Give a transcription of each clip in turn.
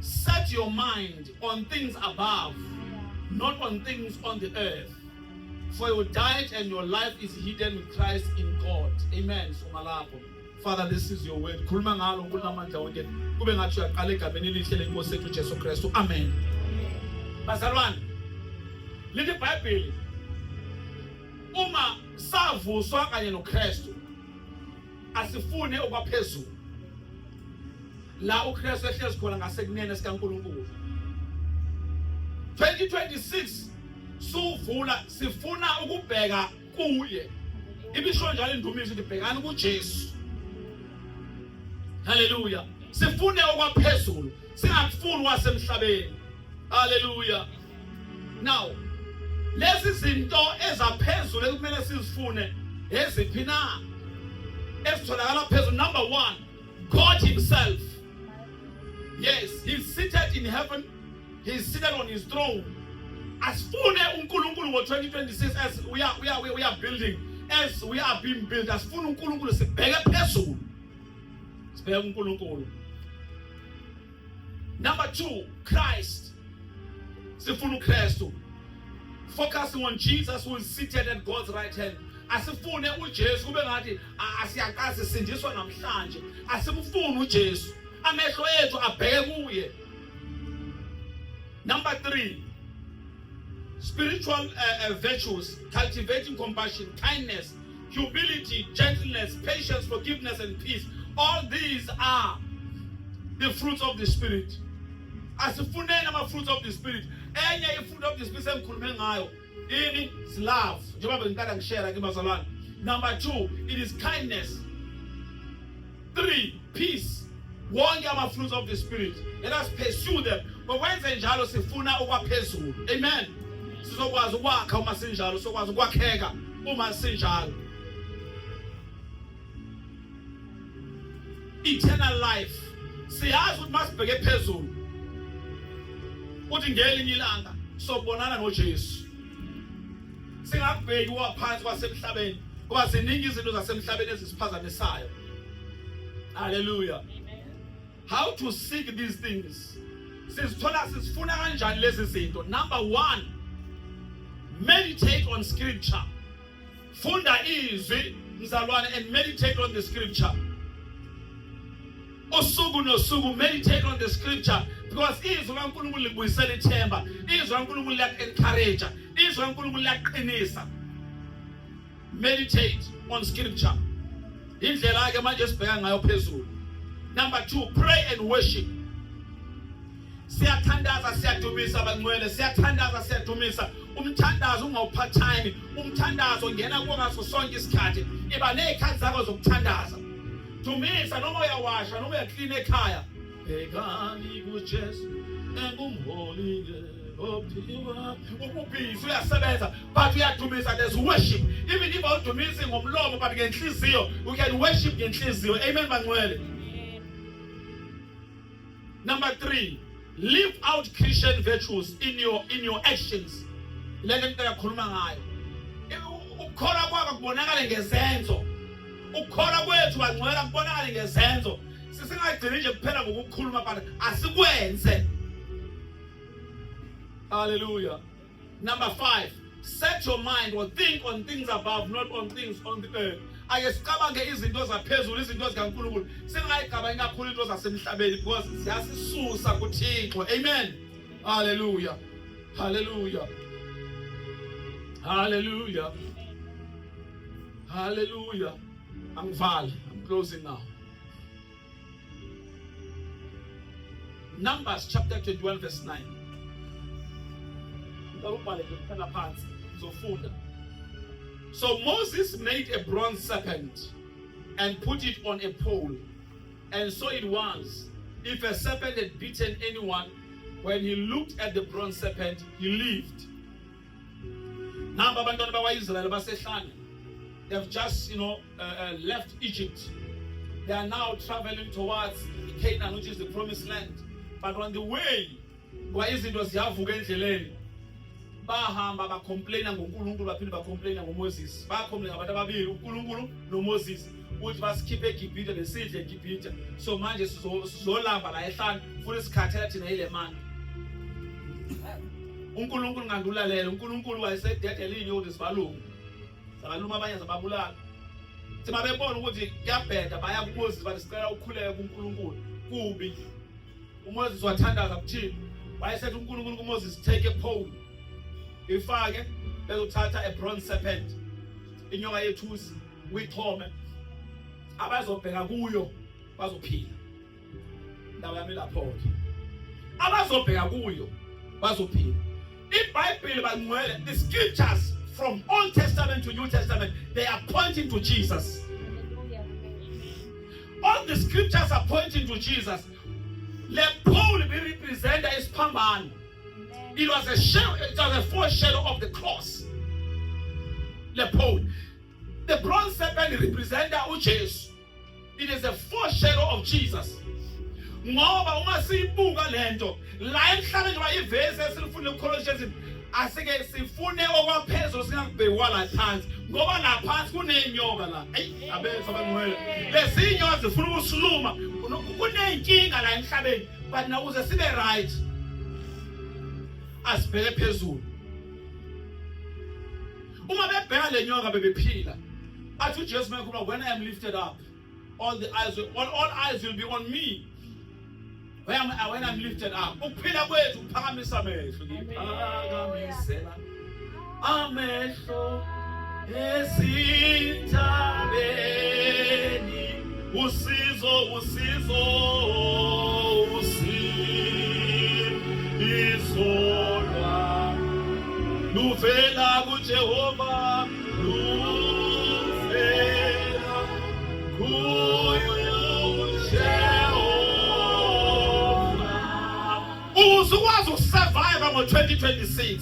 Set your mind on things above, not on things on the earth. For your diet and your life is hidden with Christ in God. Amen. Father, this is your word. Khuluma ngalo uNkulunkulu wonke. Kube ngathi uyaqala egameni elihle lenkosi yethu Jesu Kristu. Amen. Bazalwane, lithi iBhayibheli uma savuswa kanye noKristu asifune okwaphezulu. La uKristu ehlezi khona ngasekunene sikaNkulunkulu. 2026 suvula sifuna ukubheka kuye. Ibisho njalo indumiso ukuthi bhekani kuJesu. Hallelujah. Sifune okwaphezulu, singakufuni wasemhlabeni. Hallelujah. Now, lezi zinto ezaphezulu ekumele sizifune eziphi na? Esitholakala phezulu. Number 1, God himself. Yes, he's seated in heaven. He's seated on his throne. Asifune uNkulunkulu ngo-2026 as we are building, as we are being built. Asifune uNkulunkulu sibheke phezulu. Sibheke uNkulunkulu. Number 2, Christ. Sifune uKristu. Focusing on Jesus who is seated at God's right hand. Asifune uJesu kube ngathi asiyakazi sindiswa namhlanje. Asimfuni uJesu. Amehlo ethu abheke kuye. Number 3, spiritual virtues, cultivating compassion, kindness, humility, gentleness, patience, forgiveness, and peace. All these are the fruits of the Spirit. Asifuneni ama fruits of the Spirit. Enye fruit of the Spirit semkhulume ngayo ini is love. Njengoba ngicela ngishare ke bazalwane. Number 2, it is kindness. 3, peace. Wonke ama fruits of the Spirit. Let us pursue them. But wenze njalo sifuna okwaphezulu. Amen. Sizokwazi ukwakha uma sinjalo, sizokwazi ukwakheka uma sinjalo. Eternal life. Siyazi ukuthi masibheke phezulu. Uthi ngelinye ilanga sobonana noJesu. Singabheki waphansi kwasemhlabeni ngoba siningi izinto zasemhlabeni ezisiphazamisayo. Hallelujah. How to seek these things? Sifuna kanjani lezi zinto? Number 1, meditate on scripture. Funda izwi mzalwane and meditate on the scripture. Usuku nosuku meditate on the scripture, because izwi kaNkulunkulu libuyisela ithemba, izwi kaNkulunkulu liya-encourage, izwi kaNkulunkulu liyaqinisa. Meditate on scripture. Indlela ke manje sibheka ngayo phezulu. Number 2, pray and worship. Siyathandaza siyadumisa abangcwele, siyathandaza siyadumisa. Umthandazo ungawuphathani, umthandazo ngena kuwo ngaso sonke isikhathi. Iba nezikhathi zakho zokuthandaza. Dumisa noma uyawasha noma uyaclean ekhaya. Bhekani kuJesu engumholile ophiwa. Ububhizi uyasebenza but uyadumisa. There's worship. Even if awudumisi ngomlomo but ngenhliziyo, you can worship ngenhliziyo. Amen bangcwele. Number 3, live out Christian virtues in your actions. Lento engikhuluma ngayo. Ukukholwa kwakho kubonakala ngezenzo. Ukukholwa kwethu bangcwele kubonakala ngezenzo. Sisingagcini nje kuphela ngokukhuluma but asikwenze. Hallelujah. Number 5, set your mind or think on things above, not on things on the earth. Ake sicabange izinto zaphezulu, izinto zikaNkulunkulu. Singayicabangi kakhulu into zasemhlabeni because siyasisusa kuThixo. Amen. Hallelujah. Hallelujah. Hallelujah. Hallelujah. I'm closing now. Numbers chapter 21 verse 9. So Moses made a bronze serpent and put it on a pole. And so it was, if a serpent had bitten anyone, when he looked at the bronze serpent, he lived. Now, they've just, left Egypt. They are now traveling towards Canaan, which is the promised land. But on the way, bahamba bacomplaina ngoNkulunkulu baphinde bacomplaina ngoMoses. Bacomplaina abantu ababili uNkulunkulu noMoses. uthi basikhiphe eGibhithe besidle eGibhithe so manje sizolamba la ehlanu futhi sikhathela thina ile mani uNkulunkulu ngandulalela uNkulunkulu wayesededela inyoni zibalungu zabaluma abanye zababulala thina bebona ukuthi kuyabheda baya kuMoses basicela ukukhuleka kuNkulunkulu kubi uMoses wathandaza kuthini wayesethi uNkulunkulu kuMoses take a pole ifake bezothatha a bronze serpent inyoka yethusi uyixhome abazobheka kuyo bazophila ndawo yami lapho ke abazobheka kuyo bazophila iBhayibheli bangcwele the scriptures from Old Testament to New Testament they are pointing to Jesus. All the scriptures are pointing to Jesus. Le pole be represent is Pamban. It was a shadow, it was a foreshadow of the cross. Le pole. The bronze serpent represents Jesus. It is a foreshadow of Jesus. Ngoba uma siyibuka lento la emhlabeni wayivese esifuna uColossians asike sifune okwaphezulu singakubhekwa la phansi ngoba la phansi kunenyoka la abethu abangcwele lezi inyoka zifuna ukusiluma kunenkinga la emhlabeni but nawuze sibe right asibheke phezulu uma bebheka le nyoka bebephila athi uJesu mayekhuluma when I am lifted up all eyes will be on me. When I'm lifted up, ukuphila kwethu kuphakamisa amehlo ngiphakamisela amehlo ezintabeni usizo lwa luvela kuJehova luvela kuyo uzukwazi usurvive ngo-2026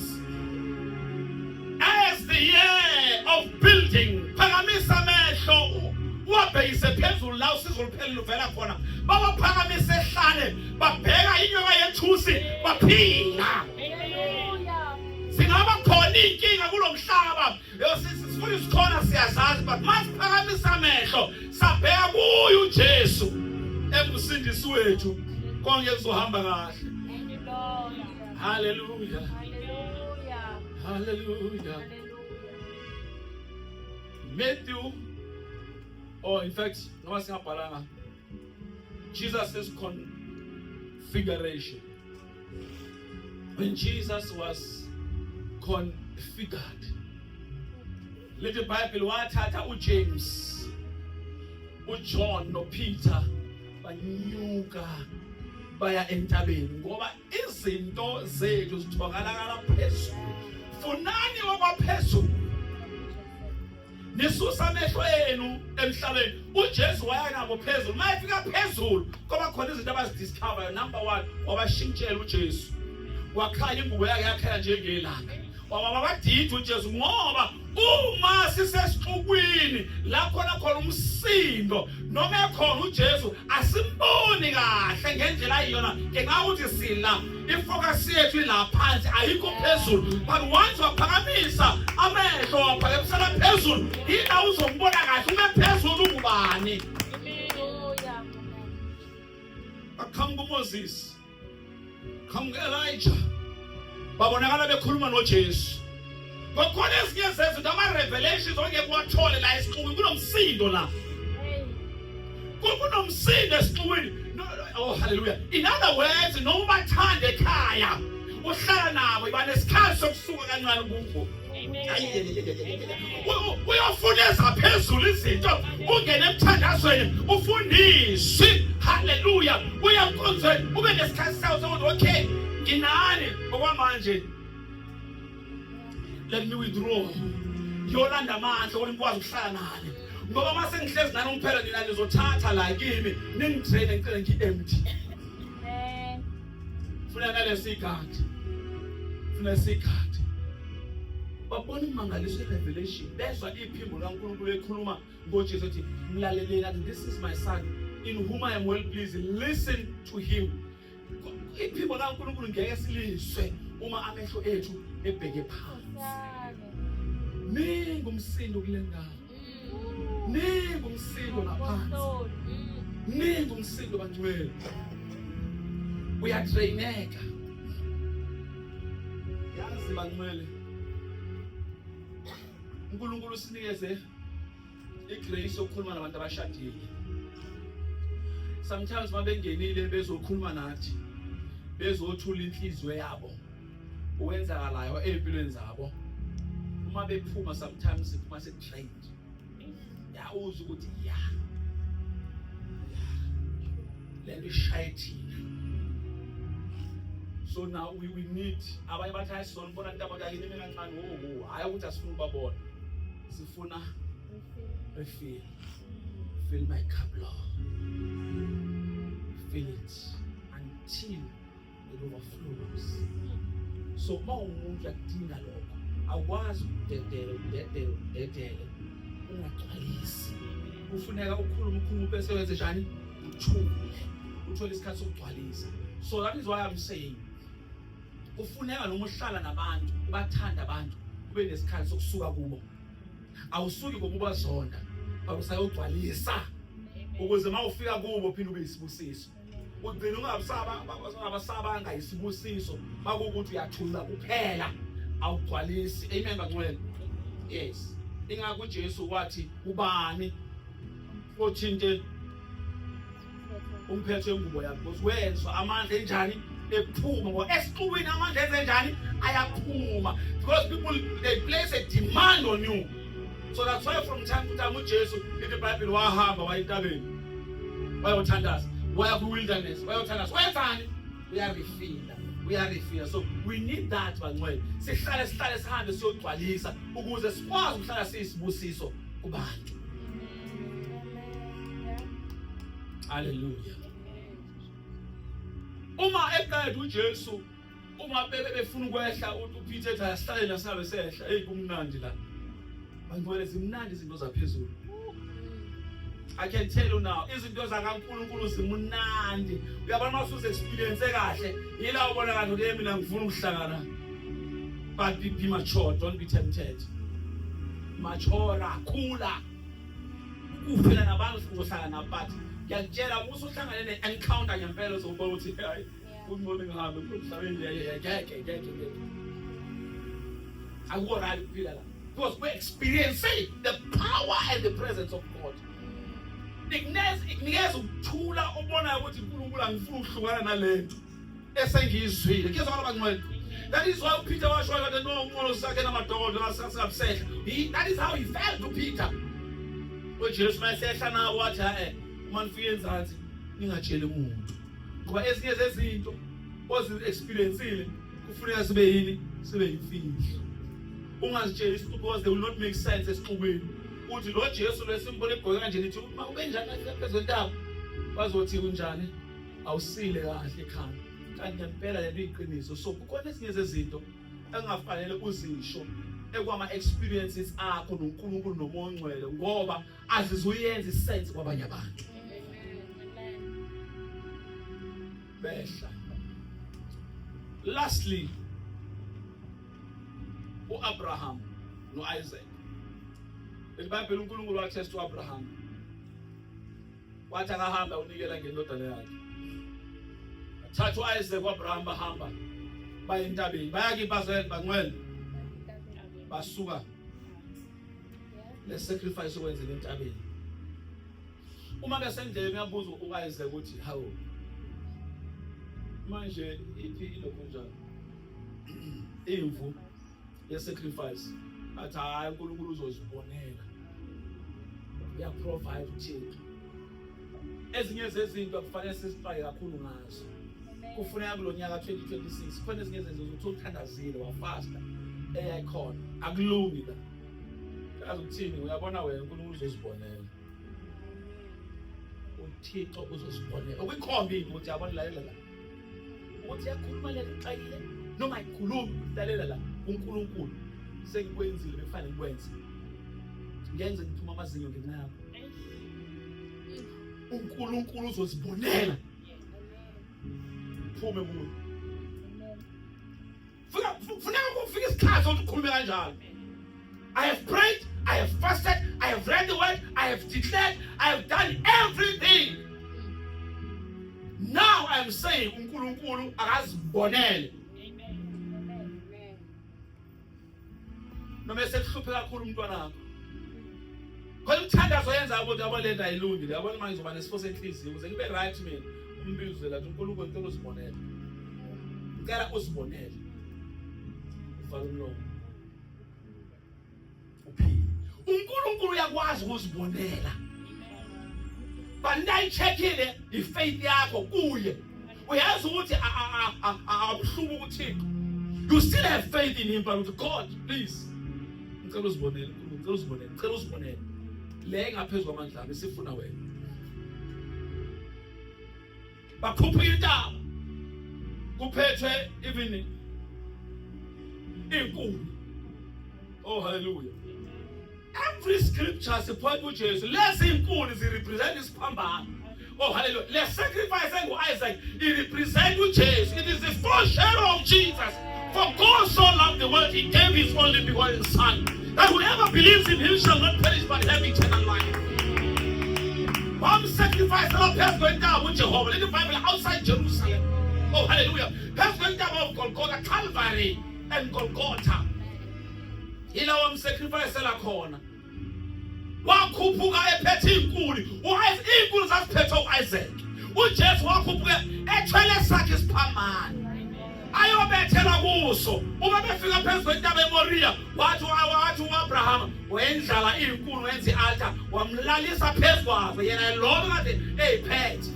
as the year of building phakamisa amehlo wabhekise phezulu la usizo luphela luvela khona bawaphakamisa ehlane babheka inyoka yethusi baphila singaba khona inkinga kulo mhlaba sifuna isikhona siyazazi but masiphakamisa amehlo sabheka kuyo uJesu engusindisi wethu konke kuzohamba kahle. Hallelujah. Hallelujah. Hallelujah. Matthew, or in fact, Jesus' configuration. When Jesus was configured, little Bible wathatha uJames, uJohn noPeter banyuka baya entabeni ngoba izinto zethu zithokalala phezulu funani wakwaphezulu nisusa amehlo enu emhlabeni uJesu waya nabo phezulu mayefika phezulu ngoba khona izinto abazidiscover number 1 wabashintshela uJesu wakhanya ingubo yakhe yakhaya njengelanga wababadidi uJesu ngoba uma sisesixukwini la khona umsindo noma ekhona uJesu asimboni kahle ngendlela ayiyona ngenxa ukuthi sila ifocus yethu la phansi ayikho phezulu but once waphakamisa amehlo waphakamisela phezulu yina uzombona kahle ume phezulu ungubani. Hallelujah. Akhambe uMoses khambe Elijah babonakala bekhuluma noJesu ngokhona ezinye zezinto ama-revelations ongeke uwathole la esixukwini kunomsindo la kunomsindo esixukwini. Oh hallelujah. In other words noma ubathanda ekhaya uhlala nabo ibanesikhathi sokusuka kancane kubo uyofuna ezaphezulu izinto ungene emthandazweni ufundiswe. Hallelujah. Uyakonzeni ube nesikhathi sawo sokuthi okay nginani okwamanje let me withdraw yolanda amandla ukuthi ngikwazi ukuhlala nani ngoba mase ngihlezi nani umphela nina nizothatha la kimi ningitrain ngicela ngi-empty funa nalesikhathi babona imangaliso revelation bezwa iphimbo laNkulunkulu ekhuluma ngoJesu ethi mlaleleni athi this is my son in whom I am well pleased, listen to him. Iphimbo laNkulunkulu ngeke siliswe uma amehlo ethu ebheke phansi. Ningumsindo kule ndawo Ningu umsindo naphansi. Ningu umsindo bangcwele. Uyatraineka. Yazi bangcwele. uNkulunkulu usinikeze igrace yokukhuluma nabantu abashadile. Sometimes mabengenile bezokhuluma nathi, bezothula inhliziyo yabo, uwenzakalayo empilweni zabo. Uma bephuma sometimes siphuma se-trained. Yawuza ukuthi lento ishaye thina. So now we need abanye bathi ayisonibona into abakayini ekancane hayi ukuthi asifuna ukubabona. Sifuna refill. Fill my cup, Lord. Fill it until it overflows. So mawumuntu yakudinga lokho. Awukwazi ukudedele ungagcwalisi. Kufuneka ukhulume bese wenze njani? Uthule. Uthole isikhathi sokugcwalisa. So that is why I'm saying kufuneka noma uhlala nabantu, ubathanda abantu, ube nesikhathi sokusuka kubo. Awusuki ngokuba zonda, usayogcwalisa. Ukuze mawufika kubo phinde ube isibusiso. Ugcina ungabasabanga isibusiso, bakuthi uyathula kuphela, awugcwalisi. Amen bangcwele. Yes. Ingakho uJesu wathi ubani othinte umphethe wengubo yakhe, because wenzwa amandla enjani ephuma, ngoba esixubini amandla enjani ayaphuma, because people they place a demand on you. So that's why from time to time uJesu in the Bible wahamba wayentabeni, wayothandaza, waya ku wilderness, wayothandaza, wenzani? We are refilled. So we need that bangcwele. Sihlale sihambe siyogcwalisa ukuze sikwazi ukuhlala siyisibusiso kubantu. Hallelujah. Uma eqeda uJesu, uma befuna ukwehla uPeter ethi asihlale nasabe sehla, hey kumnandi la. Bangcwele zimnandi izinto zaphezulu. I can tell you now, izinto zakaNkulunkulu zimnandi. Uyabona masuze experience kahle, yila ubona kanti ke mina ngifuna ukuhlangana. But be mature, don't be tempted. Mature, khula. Uphela nabantu sizohlala nabathi. Ngiyakutshela ukuthi uhlangane ne-encounter ngempela uzobona ukuthi hayi good morning ngihambe kumhlabeni ngeke akurali kuphila la, because we're experiencing the power and the presence of God. Ikunikeza ukuthula obonayo ukuthi uNkulunkulu angifuni ukuhlukana nalento esengiyizwile. Ngizwa abangcwele. That is why Peter washo ukuthi no umoya sakhe namadokodo ngasasabsehla. That is how he felt to Peter. uJesu mayesehla nawo wathi uma nifike enzansi ningatsheli umuntu, ngoba ezinye zezinto ozi-experiencile kufuneka sibe yini, sibe yimfihlo. Ungazitsheli isinto because they will not make sense esixubeni. Uthi lo Jesu lesimbona egqoke kanje nithi uma ube njani phezulu kwentaba, bazothi kunjani, awusile kahle ekhanda. Kanti ngempela lento iyiqiniso. So kukhona ezinye zezinto engafanele uzisho ekwama experiences akho noNkulunkulu noMoya oNgcwele, ngoba azizuyenza isense kwabanye abantu. Behla. Lastly, uAbraham noIsaac. IBhayibheli uNkulunkulu wathesta uAbraham. Wathi akahamba unikela ngendodana yakhe. Thatha uIsaac uAbraham bahamba baye entabeni. Bayakibazela bangcwele. Basuka le sacrifice okwenzela entabeni. Uma besendleleni uyabuza uIsaac ukuthi hawo manje ithi ilokho njalo imvu ye sacrifice, athi hayi uNkulunkulu uzozibonela, uya provide uThixo. Ezinye zezinto kufanele sisiqale kakhulu ngazo. Kufuneka kulonyaka 2026 kufanele ezinye zezinto ukuthi uthandazile wafasta eyakhona akulungi la. Kazi ukuthini, uyabona wena uNkulunkulu uzozibonela, uThixo uzozibonela. Ukukhomba ukuthi yabona lalela la uthi yakhuluma lexayile noma ayikhulumi, lalela la uNkulunkulu sengikwenzile bekufanele ngikwenze, ngenze ngithuma amazinyo ngenqaba. uNkulunkulu uzozibonela phume kuyo. Funeka kufika isikhathi sokuthi ukhulume kanjalo. I have prayed, I have fasted, I have read the word, I have declared, I have done everything. Now I am saying, uNkulunkulu akazibonele. Amen. Noma sekuhluphe kakhulu umntwana wakho. Kodwa uthandazo yenza ukuthi abalenda ayilungile. Yabona manje ngizoba nesifo senhliziyo ukuze ngibe right mina. Umbizo la uNkulunkulu ngicela uzibonele. Ngicela uzibonele. Ufaka umlomo. Uphile. uNkulunkulu uyakwazi ukuzibonela. Bandayi checkile ifaith yakho kuye. Uyazi ukuthi awuhlubu kuThixo. You still have faith in him, but with God, please. Ngicela uzibonele, ngicela uzibonele, ngicela uzibonele. Le ngaphezulu kwamandla ami sifuna wena. Bakhupha intaba. Kuphethwe even inkuni. Oh hallelujah. Every scripture supports Jesus. Let's inkuni represent isiphambano. Oh hallelujah. Let's sacrifice Isaac. It represents Jesus. It is the foreshadow of Jesus. For God so loved the world, he gave his only begotten Son, that whoever believes in him shall not perish but have eternal life. One sacrifice the Lord has going down with Jehovah. In the Bible, outside Jerusalem. Oh hallelujah. Has going down of Golgotha, Calvary, and Golgotha. Ilawa sacrifice la khona. Wakhuphuka ephethe inkuni. Inkuni zasiphethe uIsaac. uJesu wakhuphuka ethwele sakhe isiphambano. Ayobethela kuso. Uma befika phezulu kwentaba eMoriya, wathi uAbraham wendlala inkuni wenza ialtar, wamlalisa phezulu kwazo yena lo kade eyiphethe.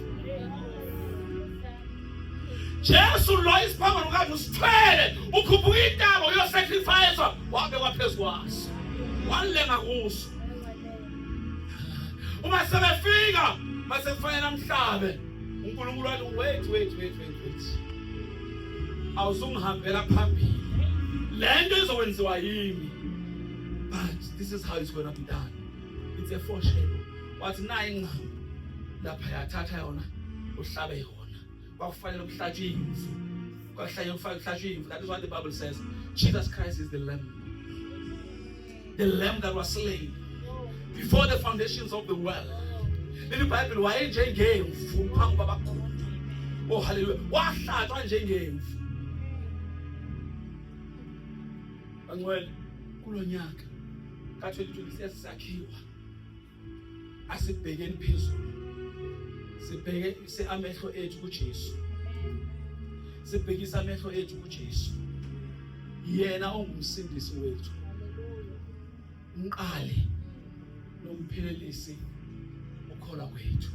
Jesu lo isiphambano kade usithwele, ukhuphuka intaba uyosacrifice wabe kwaphezulu kwaso. Walenga kuso. Uma sebefika masefana namhlabe uNkulunkulu wathi wait. Awuzungihambela phambili. Lento izokwenziwa yimi. But this is how it's going to be done. It's a foreshadow. Wathi nayi ingqamu lapha yathatha yona uhlabe yona. Kwakufanele ukuhlatshwe imvu. Kwakuhlatshwe imvu. That is what the Bible says. Jesus Christ is the lamb. The lamb that was slain before the foundations of the world. In the Bible, wayenjengemvu phambi kwabakhulu. Oh hallelujah. Wahlatshwa njengemvu. Angcwele kulonyaka ka2026 sakhiwa. Asibhekeni phezulu. Sibheke amehlo ethu kuJesu. Sibhekisa amehlo ethu kuJesu. Yena ongumsindisi wethu. Umqali nomphelelisi ukholwa kwethu.